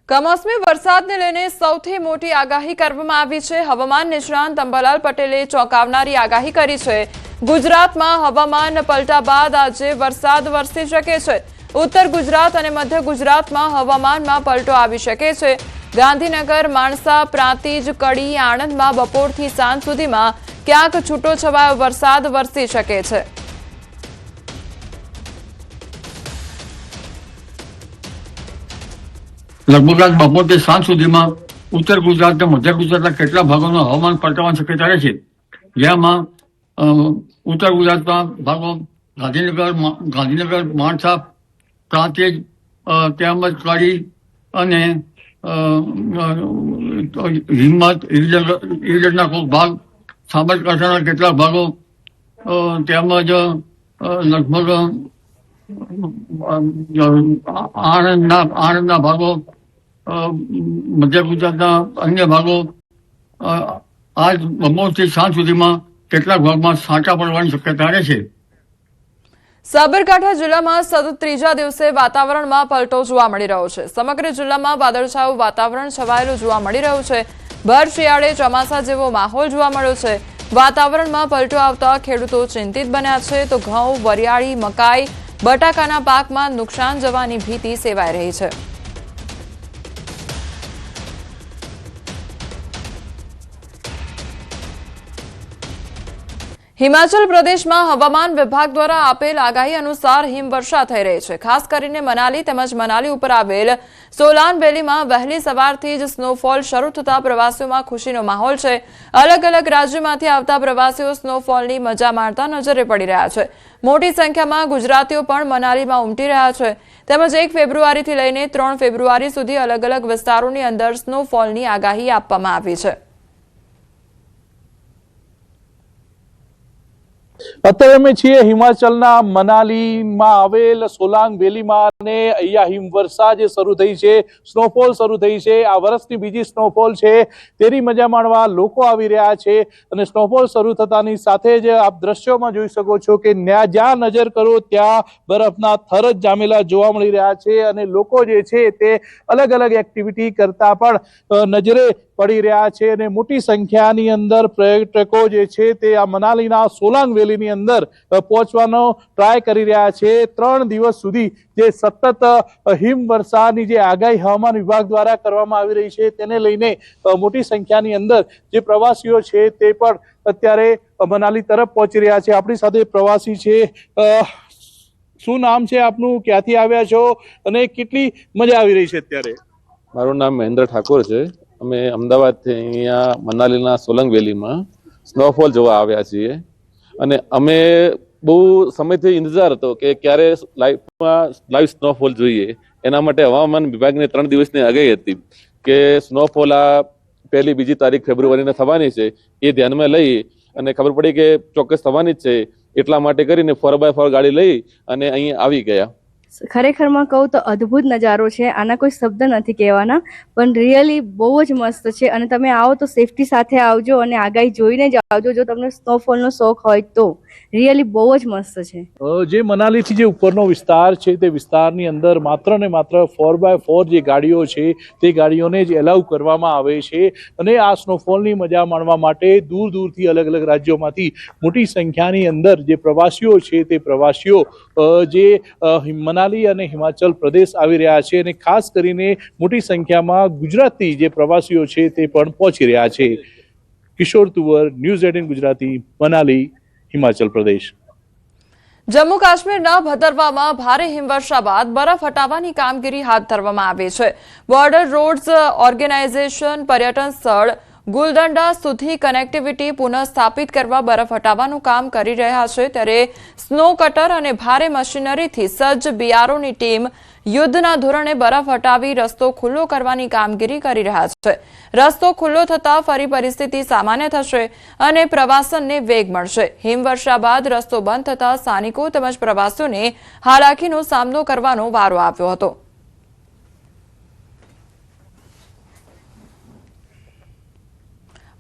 કમોસમી વરસાદને લઈને સૌથી મોટી આગાહી કરવામાં આવી છે। હવામાન નિષ્ણાંત અંબાલાલ પટેલે ચોંકાવનારી આગાહી કરી છે। ગુજરાતમાં હવામાન પલટા બાદ આજે વરસાદ વરસી શકે છે। ઉત્તર ગુજરાત અને મધ્ય ગુજરાતમાં હવામાનમાં પલટો આવી શકે છે। ગાંધીનગર, માણસા, પ્રાંતિજ, કડી, આણંદમાં બપોરથી સાંજ સુધીમાં ક્યાંક છૂટોછવાયો વરસાદ વરસી શકે છે। लगभग आज बपोर साँझ सुधीमां उत्तर गुजरात मध्य गुजरात केटला भागों हवामान पलटावानी शक्यता रहे छे। जेमां उत्तर गुजरात भागों गांधीनगर, माणसा, प्रांतिज તેમજ કડી અને હિંમત, ઈડરના કોઈ ભાગ, સાબરકાંઠાના કેટલાક ભાગો તેમજ લગભગ આણંદના ભાગો, મધ્ય ગુજરાતના અન્ય ભાગો આજ બપોરથી સાંજ સુધીમાં કેટલાક ભાગમાં છાંટા પડવાની શક્યતા રહે છે। સાબરકાંઠા જિલ્લામાં સતત ત્રીજા દિવસે વાતાવરણમાં પલટો જોવા મળી રહ્યો છે। સમગ્ર જિલ્લામાં વાદળછાયું વાતાવરણ છવાયેલું જોવા મળી રહ્યું છે। ભર શિયાળે ચોમાસા જેવો માહોલ જોવા મળ્યો છે। વાતાવરણમાં પલટો આવતા ખેડૂતો ચિંતિત બન્યા છે તો ઘઉં, વરિયાળી, મકાઈ, બટાકાના પાકમાં નુકસાન જવાની ભીતિ સેવાઈ રહી છે। હિમાચલ પ્રદેશમાં હવામાન વિભાગ દ્વારા આપેલ આગાહી અનુસાર હિમવર્ષા થઈ રહી છે। ખાસ કરીને મનાલી તેમજ મનાલી ઉપર આવેલ સોલાન વેલીમાં વહેલી સવારથી જ સ્નોફોલ શરૂ થતા પ્રવાસીઓમાં ખુશીનો માહોલ છે। અલગ અલગ રાજ્યોમાંથી આવતા પ્રવાસીઓ સ્નોફોલની મજા માણતા નજરે પડી રહ્યા છે। મોટી સંખ્યામાં ગુજરાતીઓ પણ મનાલીમાં ઉમટી રહ્યા છે। તેમજ 1 ફેબ્રુઆરીથી લઈને 3 ફેબ્રુઆરી સુધી અલગ અલગ વિસ્તારોની અંદર સ્નોફોલની આગાહી આપવામાં આવી છે। અત્યારે અમે છીએ હિમાચલના મનાલીમાં આવેલ સોલાંગ વેલીમાં અને અહીંયા હિમવર્ષા જે શરૂ થઈ છે, સ્નોફોલ શરૂ થઈ છે। આ વર્ષની બીજી સ્નોફોલ છે, તેની મજા માણવા લોકો આવી રહ્યા છે અને સ્નોફોલ શરૂ થતાની સાથે જ આપ દ્રશ્યોમાં જોઈ શકો છો કે જ્યાં નજર કરો ત્યાં બરફના થર જ જામેલા જોવા મળી રહ્યા છે અને લોકો જે છે તે અલગ અલગ એક્ટિવિટી કરતા પણ નજરે પડી રહ્યા છે અને મોટી સંખ્યાની અંદર પર્યટકો જે છે તે આ મનાલીના સોલાંગ વેલીની અંદર પહોંચવાનો ટ્રાય કરી રહ્યા છે। 3 દિવસ સુધી જે સતત હિમવર્ષાની જે આગાહી હવામાન વિભાગ દ્વારા કરવામાં આવી રહી છે તેને લઈને મોટી સંખ્યાની અંદર જે પ્રવાસીઓ છે તે પણ અત્યારે મનાલી તરફ પહોંચી રહ્યા છે। આપણી સાથે પ્રવાસી છે। શું નામ છે આપનું, ક્યાંથી આવ્યા છો અને કેટલી મજા આવી રહી છે અત્યારે? મારું નામ મહેન્દ્ર ઠાકોર છે। અમે અમદાવાદથી અહીંયા મનાલીના સોલંગ વેલીમાં સ્નોફોલ જોવા આવ્યા છીએ અને અમે બહુ સમયથી ઇંતજાર હતો કે ક્યારે લાઈવ સ્નોફોલ જોઈએ। એના માટે હવામાન વિભાગની 3 દિવસની આગાહી હતી કે સ્નોફોલ આ 1લી 2જી તારીખ ફેબ્રુઆરીને થવાની છે। એ ધ્યાનમાં લઈ અને ખબર પડી કે ચોક્કસ થવાની જ છે, એટલા માટે કરીને 4x4 ગાડી લઈ અને અહીં આવી ગયા। ખરેખરમાં કહું તો અદ્ભુત નજારો છે। આના કોઈ શબ્દ નથી કહેવાના, પણ રિયલી બહુ જ મસ્ત છે અને તમે આવો તો સેફટી સાથે આવજો અને આગાહી જોઈને જ આવજો જો તમને સ્નોફોલનો શોખ હોય તો। રિયલી બહુ જ મસ્ત છે। જે મનાલીથી જે ઉપરનો વિસ્તાર છે તે વિસ્તારની અંદર માત્ર ને માત્ર 4x4 જે ગાડીઓ છે તે ગાડીઓને જ એલાઉ કરવામાં આવે છે અને આ સ્નોફોલની મજા માણવા માટે દૂર દૂરથી અલગ અલગ રાજ્યોમાંથી મોટી સંખ્યાની અંદર જે પ્રવાસીઓ છે તે પ્રવાસીઓ જે મનાલી અને હિમાચલ પ્રદેશ આવી રહ્યા છે અને ખાસ કરીને મોટી સંખ્યામાં ગુજરાતી જે પ્રવાસીઓ છે તે પણ પહોંચી રહ્યા છે। કિશોર તુવર, ન્યૂઝ 18 ગુજરાતી, મનાલી, હિમાચલ પ્રદેશ। જમ્મુ કાશ્મીરના ભદરવામાં ભારે હિમવર્ષા બાદ બરફ હટાવવાની કામગીરી હાથ ધરવામાં આવી છે। બોર્ડર રોડ્સ ઓર્ગેનાઇઝેશન પર્યટન સ્થળ ગુલદંડા સુધી કનેક્ટિવિટી પુનઃસ્થાપિત કરવા બરફ હટાવવાનું કામ કરી રહ્યા છે। ત્યારે સ્નો કટર અને ભારે મશીનરીથી સજ્જ બીઆરઓની ટીમ યુદ્ધના ધોરણે બરફ હટાવી રસ્તો ખુલ્લો કરવાની કામગીરી કરી રહ્યા છે। રસ્તો ખુલ્લો થતાં ફરી પરિસ્થિતિ સામાન્ય થશે અને પ્રવાસનને વેગ મળશે। હિમવર્ષા બાદ રસ્તો બંધ થતાં સ્થાનિકો તેમજ પ્રવાસીઓને હાલાકીનો સામનો કરવાનો વારો આવ્યો હતો।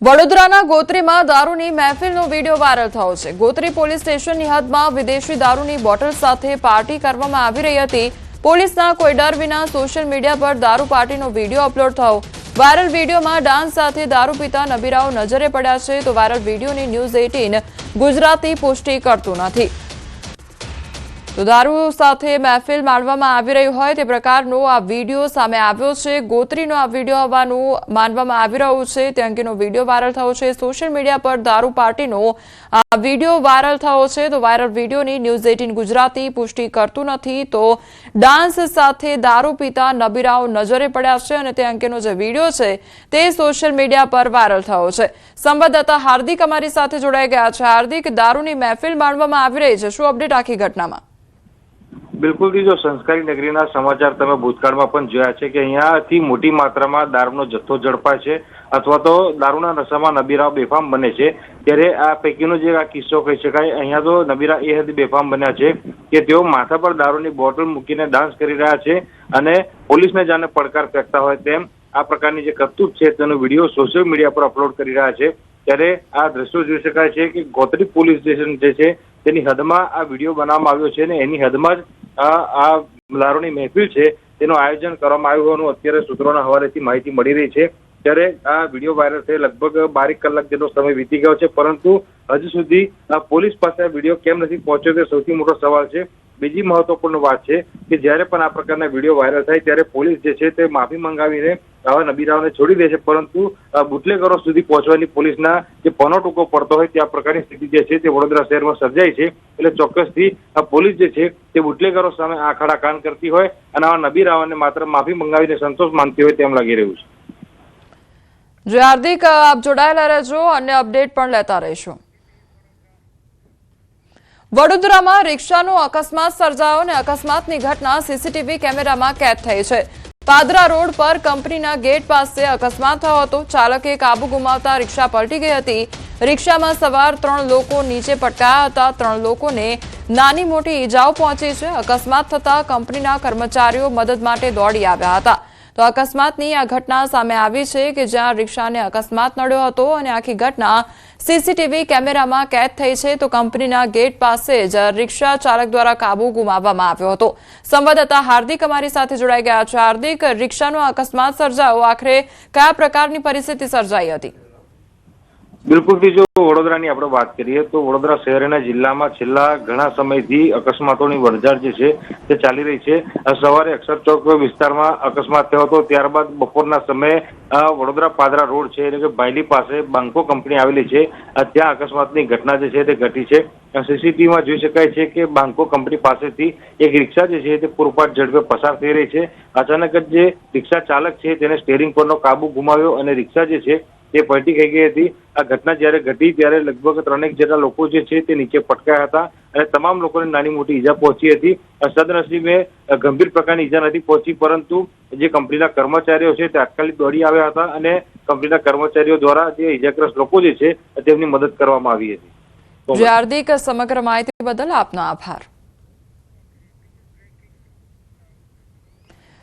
વડોદરાના ગોત્રીમાં દારૂની મહેફિલનો વિડીયો વાયરલ થયો છે। ગોત્રી પોલીસ સ્ટેશનની હદમાં વિદેશી દારૂની બોટલ સાથે પાર્ટી કરવામાં આવી રહી હતી। પોલીસના કોઈ ડર વિના સોશિયલ મીડિયા પર દારૂ પાર્ટીનો વિડીયો અપલોડ થયો। વાયરલ વિડીયોમાં ડાન્સ સાથે દારૂ પીતા નબીરાઓ નજરે પડ્યા છે તો વાયરલ વિડીયોની ન્યૂઝ 18 ગુજરાતી પુષ્ટિ કરતું નથી। તો દારૂ સાથે મહેફિલ માણવામાં આવી રહી હોય તે પ્રકારનો આ વિડીયો સામે આવ્યો છે। ગોત્રીનો આ વિડીયો હોવાનું માનવામાં આવી રહ્યું છે। તે અંગેનો વિડીયો વાયરલ થયો છે। સોશિયલ મીડિયા પર દારૂ પાર્ટીનો આ વિડીયો વાયરલ થયો છે તો વાયરલ વિડીયોની ન્યૂઝ 18 ગુજરાતી પુષ્ટિ કરતું નથી। તો ડાન્સ સાથે દારૂ પીતા નબીરાઓ નજરે પડ્યા છે અને તે અંગેનો જે વિડીયો છે તે સોશિયલ મીડિયા પર વાયરલ થયો છે। સંવાદદાતા હાર્દિક અમારી સાથે જોડાઈ ગયા છે। હાર્દિક, દારૂની મહેફિલ માણવામાં આવી રહી છે, શું અપડેટ આખી ઘટનામાં? બિલકુલ જો સંસ્કારી નગરીના સમાચાર તમે ભૂતકાળમાં પણ જોયા છે કે અહીંયાથી મોટી માત્રામાં દારૂનો જથ્થો ઝડપાય છે અથવા તો દારૂના નશામાં નબીરાઓ બેફામ બને છે। ત્યારે આ પૈકીનો જે આ કિસ્સો કહી શકાય, અહીંયા તો નબીરા એ હદે બેફામ બન્યા છે કે તેઓ માથા પર દારૂની બોટલ મૂકીને ડાન્સ કરી રહ્યા છે અને પોલીસને જાણે પડકાર ફેંકતા હોય તેમ આ પ્રકારની જે કરતૂત છે તેનો વિડીયો સોશિયલ મીડિયા પર અપલોડ કરી રહ્યા છે। ત્યારે આ દ્રશ્યો જોઈ શકાય છે કે ગોત્રી પોલીસ સ્ટેશન જે છે તેની હદમાં આ વિડીયો બનાવવામાં આવ્યો છે અને એની હદમાં જ આ દારૂની મહેફિલ છે તેનું આયોજન કરવામાં આવ્યું હોવાનું અત્યારે સૂત્રોના હવાલેથી માહિતી મળી રહી છે। ત્યારે આ વિડીયો વાયરલ થઈ લગભગ 12 કલાક જેટલો સમય વીતી ગયો છે, પરંતુ હજુ સુધી પોલીસ પાસે આ વિડીયો કેમ નથી પહોંચ્યો તે સૌથી મોટો સવાલ છે। બીજી મહત્વપૂર્ણ વાત છે કે જ્યારે પણ આ પ્રકારના વિડીયો વાયરલ થાય ત્યારે પોલીસ જે છે તે માફી મંગાવીને આવા નબીરાઓને છોડી દે છે, પરંતુ બુટલેગરો સુધી પહોંચવાની પોલીસના જે પનો ટૂંકો પડતો હોય તે આ પ્રકારની સ્થિતિ જે છે તે વડોદરા શહેરમાં સર્જાઈ છે। એટલે ચોક્કસથી આ પોલીસ જે છે તે બુટલેગરો સામે આંખ આડા કાન કરતી હોય અને આવા નબીરાઓને માત્ર માફી મંગાવીને સંતોષ માનતી હોય તેમ લાગી રહ્યું છે। જે હાર્દિક, આપ જોડાયેલા રહેજો અને અપડેટ પણ લેતા રહીશું। વડોદરામાં રિક્ષાનો અકસ્માત સર્જાયો અને અકસ્માતની ઘટના સીસીટીવી કેમેરામાં કેદ થઈ છે। પાદરા રોડ પર કંપનીના ગેટ પાસે અકસ્માત થયો હતો। ચાલકે કાબુ ગુમાવતા રિક્ષા પલટી ગઈ હતી। રિક્ષામાં સવાર 3 લોકો નીચે પટકાયા હતા। 3 લોકોને નાની મોટી ઈજાઓ પહોંચી છે। અકસ્માત થતા કંપનીના કર્મચારીઓ મદદ માટે દોડી આવ્યા હતા। તો અકસ્માતની આ ઘટના સામે આવી છે કે જ્યાં રિક્ષાને અકસ્માત નડ્યો હતો અને આખી ઘટના સીસીટીવી કેમેરામાં કેદ થઈ છે। તો કંપનીના ગેટ પાસે જ રિક્ષા ચાલક દ્વારા કાબુ ગુમાવવામાં આવ્યો હતો। સંવાદદાતા હાર્દિક અમારી સાથે જોડાઈ ગયા છે। હાર્દિક, રિક્ષાનો અકસ્માત સર્જાયો, આખરે કયા પ્રકારની પરિસ્થિતિ સર્જાઈ હતી? બિલકુલ જો વડોદરાની આપણે વાત કરીએ તો વડોદરા શહેર અને જિલ્લામાં છેલ્લા ઘણા સમયથી અકસ્માતોની વણઝાર જે છે તે ચાલી રહી છે। સવારે અક્ષર ચોક વિસ્તારમાં અકસ્માત થયો હતો, ત્યારબાદ બપોરના સમયે વડોદરા પાદરા રોડ છે એટલે કે ભાયલી પાસે બાંકો કંપની આવેલી છે ત્યાં અકસ્માતની ઘટના જે છે તે ઘટી છે। સીસીટીવીમાં જોઈ શકાય છે કે બાંકો કંપની પાસેથી એક રિક્ષા જે છે તે પૂરપાટ ઝડપે પસાર થઈ રહી છે। અચાનક જ જે રિક્ષા ચાલક છે તેને સ્ટીયરિંગ પરનો કાબુ ગુમાવ્યો અને રિક્ષા જે છે તે પલટી થઈ ગઈ હતી। આ ઘટના જ્યારે ઘટી ત્યારે લગભગ 3 જેટલા લોકો જે છે તે નીચે પટકાયા હતા અને તમામ લોકોને નાની મોટી ઈજા પહોંચી હતી। સદનસીબે ગંભીર પ્રકારની ઈજા નથી પહોંચી, પરંતુ જે કંપનીના કર્મચારીઓ છે તે તાત્કાલિક દોડી આવ્યા હતા અને કંપનીના કર્મચારીઓ દ્વારા જે ઈજાગ્રસ્ત લોકો જે છે તેમની મદદ કરવામાં આવી હતી। હાર્દિક, સમગ્ર માહિતી બદલ આપનો આભાર।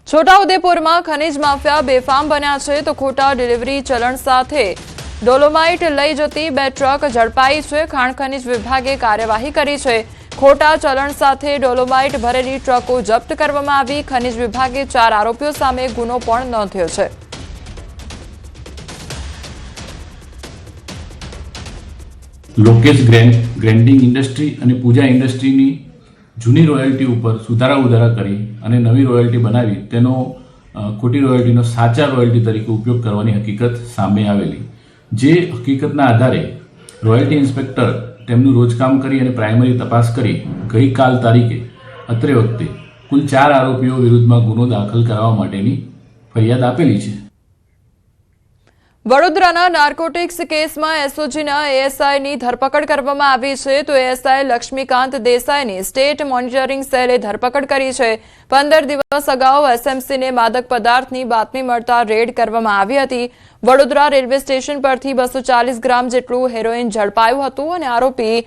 છોટાઉદેપુરમાં ખનીજ માફિયા બેફામ બન્યા છે તો ખોટા ડિલિવરી ચલણ સાથે ડોલોમાઇટ લઈ જતી 2 ટ્રક ઝડપાઈ છે। ખાણ ખનીજ વિભાગે કાર્યવાહી કરી છે। ખોટા ચલણ સાથે ડોલોમાઇટ ભરેલી ટ્રકો જપ્ત કરવામાં આવી। ખનીજ વિભાગે 4 આરોપીઓ સામે ગુનો પણ નોંધ્યો છે। લોકેશ ગ્રેન્ડિંગ ઇન્ડસ્ટ્રી અને પૂજા ઇન્ડસ્ટ્રીની જૂની રોયલ્ટી ઉપર સુધારા ઉધારા કરી અને નવી રોયલ્ટી બનાવી તેનો ખોટી રોયલ્ટીનો સાચા રોયલ્ટી તરીકે ઉપયોગ કરવાની હકીકત સામે આવેલી। જે હકીકતના આધારે રોયલ્ટી ઇન્સ્પેક્ટર તેમનું રોજકામ કરી અને પ્રાઇમરી તપાસ કરી ગઈકાલ તારીખે અત્રે વખતે કુલ 4 આરોપીઓ વિરુદ્ધમાં ગુનો દાખલ કરવા માટેની ફરિયાદ આપેલી છે। વડોદરાના નાર્કોટિક્સ કેસમાં એસઓજીના એએસઆઈની ધરપકડ કરવામાં આવી છે તો એએસઆઈ લક્ષ્મીકાંત દેસાઈની સ્ટેટ મોનિટરિંગ સેલે ધરપકડ કરી છે। 15 દિવસ અગાઉ એસએમસીને માદક પદાર્થની બાતમી મળતા રેડ કરવામાં આવી હતી। વડોદરા રેલવે સ્ટેશન પરથી 240 ગ્રામ જેટલું હેરોઇન ઝડપાયું હતું અને આરોપી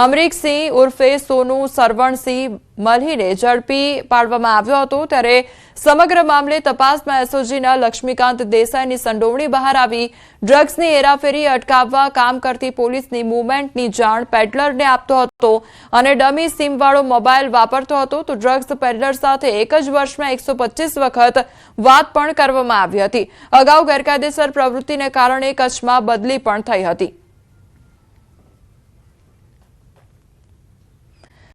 અમરીકસિંહ ઉર્ફે સોનુ સરવણસિંહ મલ્હીને ઝડપી પાડવામાં આવ્યો હતો। ત્યારે સમગ્ર મામલે તપાસમાં એસઓજીના લક્ષ્મીકાંત દેસાઈની સંડોવણી બહાર આવી। ડ્રગ્સની હેરાફેરી અટકાવવા કામ કરતી પોલીસની મૂવમેન્ટની જાણ પેડલરને આપતો હતો અને ડમી સિમવાળો મોબાઈલ વાપરતો હતો તો ડ્રગ્સ પેડલર સાથે એક જ વર્ષમાં 125 વખત વાત પણ કરવામાં આવી હતી। અગાઉ ગેરકાયદેસર પ્રવૃત્તિને કારણે કચ્છમાં બદલી પણ થઈ હતી।